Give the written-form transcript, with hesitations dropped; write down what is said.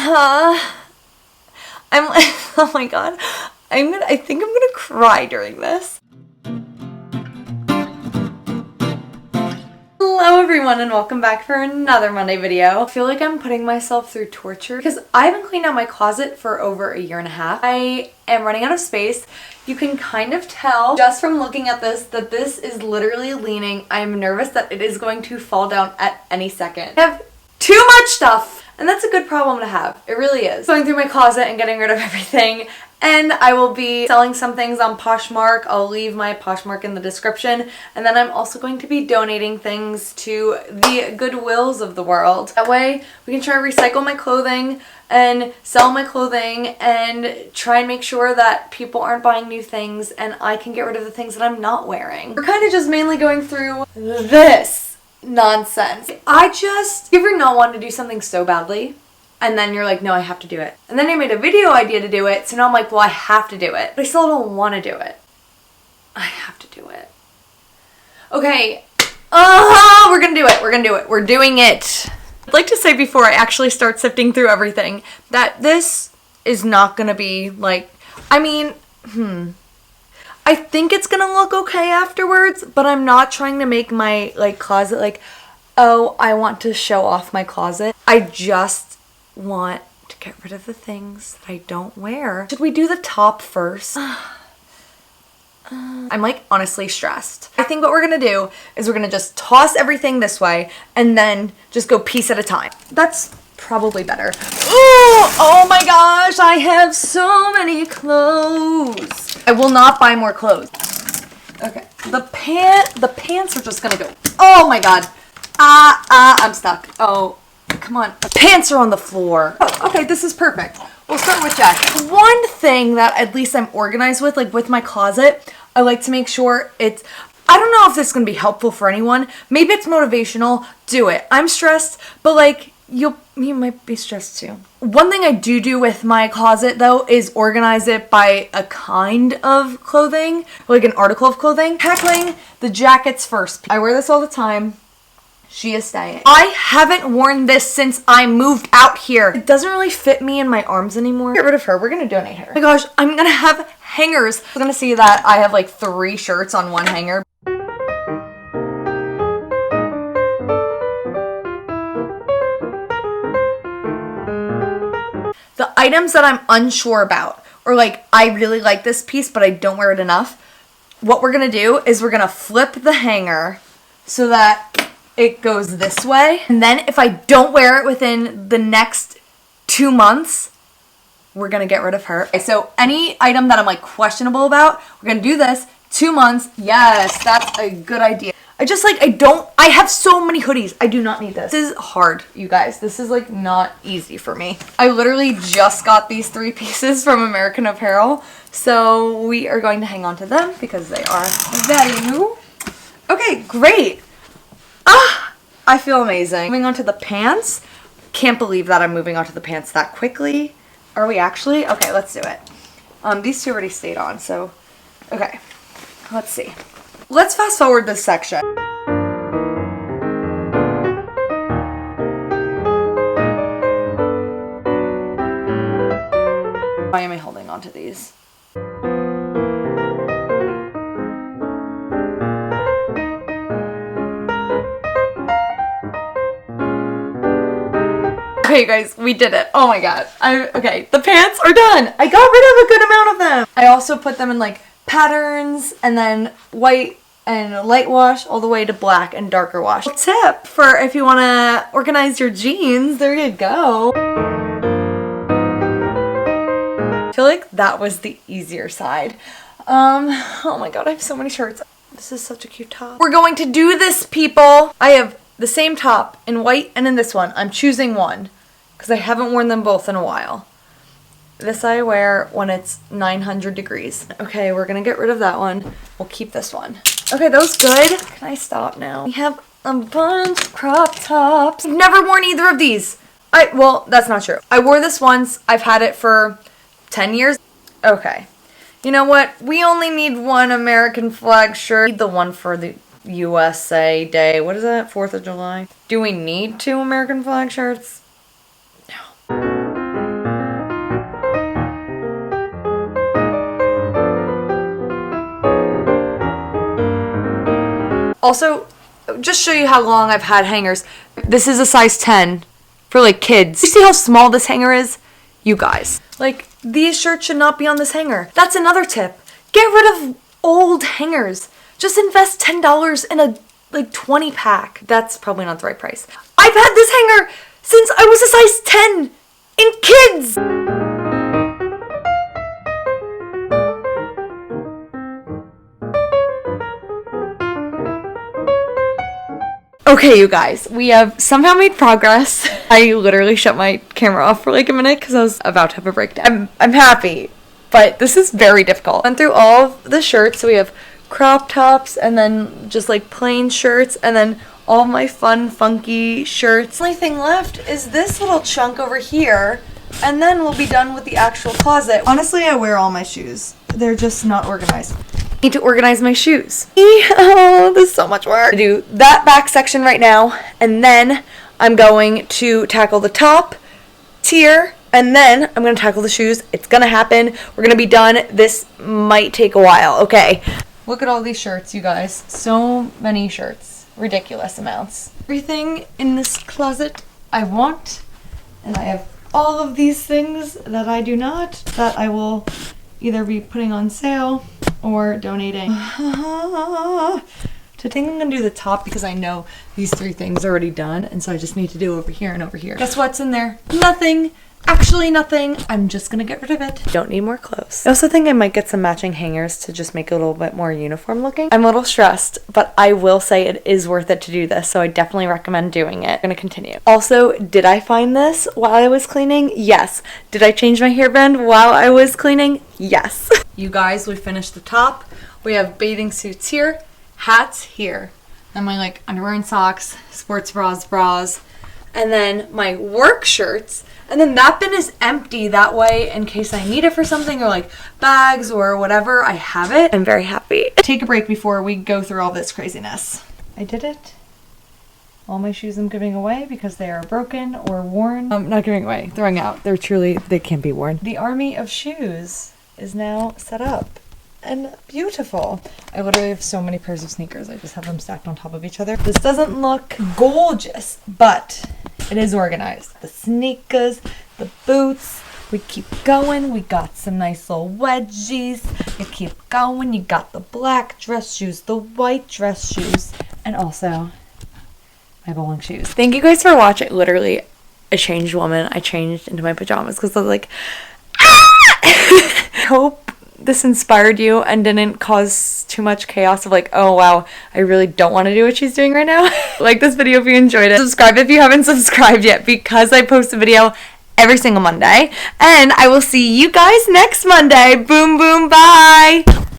I'm like, oh my god. I think I'm gonna cry during this. Hello everyone and welcome back for another Monday video. I feel like I'm putting myself through torture because I haven't cleaned out my closet for over a year and a half. I am running out of space. You can kind of tell just from looking at this that this is literally leaning. I'm nervous that it is going to fall down at any second. I have too much stuff. And that's a good problem to have. It really is. Going through my closet and getting rid of everything. And I will be selling some things on Poshmark. I'll leave my Poshmark in the description. And then I'm also going to be donating things to the Goodwills of the world. That way we can try and recycle my clothing and sell my clothing and try and make sure that people aren't buying new things and I can get rid of the things that I'm not wearing. We're kind of just mainly going through this nonsense. You ever not want to do something so badly and then you're like, no, I have to do it. And then I made a video idea to do it, so now I'm like, well, I have to do it. But I still don't want to do it. I have to do it. Okay. We're gonna do it. We're gonna do it. We're doing it. I'd like to say before I actually start sifting through everything that this is not gonna be like, I think it's gonna look okay afterwards, but I'm not trying to make my closet like, oh, I want to show off my closet. I just want to get rid of the things that I don't wear. Should we do the top first? I'm like honestly stressed. I think what we're gonna do is we're gonna just toss everything this way and then just go piece at a time. That's probably better. Ooh, oh my gosh, I have so many clothes. I will not buy more clothes. Okay, the pants are just gonna go. Oh my god. I'm stuck. Oh, come on. The pants are on the floor. Oh, okay, this is perfect. We'll start with jackets. One thing that at least I'm organized with, like with my closet, I like to make sure it's, I don't know if this is gonna be helpful for anyone. Maybe it's motivational. Do it. I'm stressed, but like, you might be stressed too. One thing I do with my closet though is organize it by a kind of clothing, like an article of clothing. Tackling the jackets first. I wear this all the time. She is staying. I haven't worn this since I moved out here. It doesn't really fit me in my arms anymore. Get rid of her. We're gonna donate her. Oh my gosh, I'm gonna have hangers. We're gonna see that I have like 3 shirts on one hanger. The items that I'm unsure about, or like, I really like this piece, but I don't wear it enough. What we're gonna do is we're gonna flip the hanger so that it goes this way. And then if I don't wear it within the next 2 months, we're gonna get rid of her. Okay, so any item that I'm like questionable about, we're gonna do this. 2 months, yes, that's a good idea. I have so many hoodies. I do not need this. This is hard, you guys. This is like not easy for me. I literally just got these 3 pieces from American Apparel. So we are going to hang on to them because they are value. Okay, great. I feel amazing. Moving on to the pants. Can't believe that I'm moving on to the pants that quickly. Are we actually? Okay, let's do it. These 2 already stayed on, so okay. Let's see. Let's fast forward this section. Why am I holding on to these? Okay, guys, we did it. Oh my god. Okay, the pants are done. I got rid of a good amount of them. I also put them in like patterns and then white and light wash all the way to black and darker wash. Tip for if you want to organize your jeans, there you go. I feel like that was the easier side. Oh my god, I have so many shirts. This is such a cute top. We're going to do this, people. I have the same top in white and in this one. I'm choosing one because I haven't worn them both in a while. This I wear when it's 900 degrees. Okay, we're gonna get rid of that one. We'll keep this one. Okay, that was good. Can I stop now? We have a bunch of crop tops. I've never worn either of these. Well, that's not true. I wore this once. I've had it for 10 years. Okay. You know what? We only need one American flag shirt. Need the one for the USA Day. What is that? 4th of July? Do we need 2 American flag shirts? No. Also, just show you how long I've had hangers. This is a size 10 for like kids. You see how small this hanger is? You guys. Like, these shirts should not be on this hanger. That's another tip. Get rid of old hangers. Just invest $10 in a like 20 pack. That's probably not the right price. I've had this hanger since I was a size 10 in kids. Okay, you guys, we have somehow made progress. I literally shut my camera off for like a minute because I was about to have a breakdown. I'm happy, but this is very difficult. Went through all of the shirts, so we have crop tops and then just like plain shirts and then all my fun, funky shirts. The only thing left is this little chunk over here, and then we'll be done with the actual closet. Honestly, I wear all my shoes. They're just not organized. Need to organize my shoes. Oh, there's so much work. I do that back section right now, and then I'm going to tackle the top tier, and then I'm going to tackle the shoes. It's going to happen. We're going to be done. This might take a while. Okay. Look at all these shirts, you guys. So many shirts. Ridiculous amounts. Everything in this closet I want, and I have all of these things that I do not, that I will either be putting on sale or donating. To think I'm gonna do the top because I know these three things are already done, and so I just need to do over here and over here. Guess what's in there? Nothing. Actually nothing. I'm just gonna get rid of it. Don't need more clothes. I also think I might get some matching hangers to just make it a little bit more uniform looking. I'm a little stressed, but I will say it is worth it to do this, so I definitely recommend doing it. I'm gonna continue. Also, did I find this while I was cleaning? Yes. Did I change my hairband while I was cleaning? Yes. You guys, we finished the top. We have bathing suits here, hats here, and my like underwear and socks, sports bras, and then my work shirts. And then that bin is empty, that way in case I need it for something, or like bags or whatever, I have it. I'm very happy. Take a break before we go through all this craziness. I did it. All my shoes I'm giving away because they are broken or worn. Not giving away, throwing out. They can't be worn. The army of shoes is now set up and beautiful. I literally have so many pairs of sneakers. I just have them stacked on top of each other. This doesn't look gorgeous, but it is organized. The sneakers, the boots, we keep going. We got some nice little wedgies. You keep going. You got the black dress shoes, the white dress shoes, and also my bowling shoes. Thank you guys for watching. Literally, a changed woman. I changed into my pajamas because I was like, ah! I hope this inspired you and didn't cause too much chaos of like, oh wow, I really don't want to do what she's doing right now. Like this video if you enjoyed it. Subscribe if you haven't subscribed yet because I post a video every single Monday. And I will see you guys next Monday. Boom, boom, bye.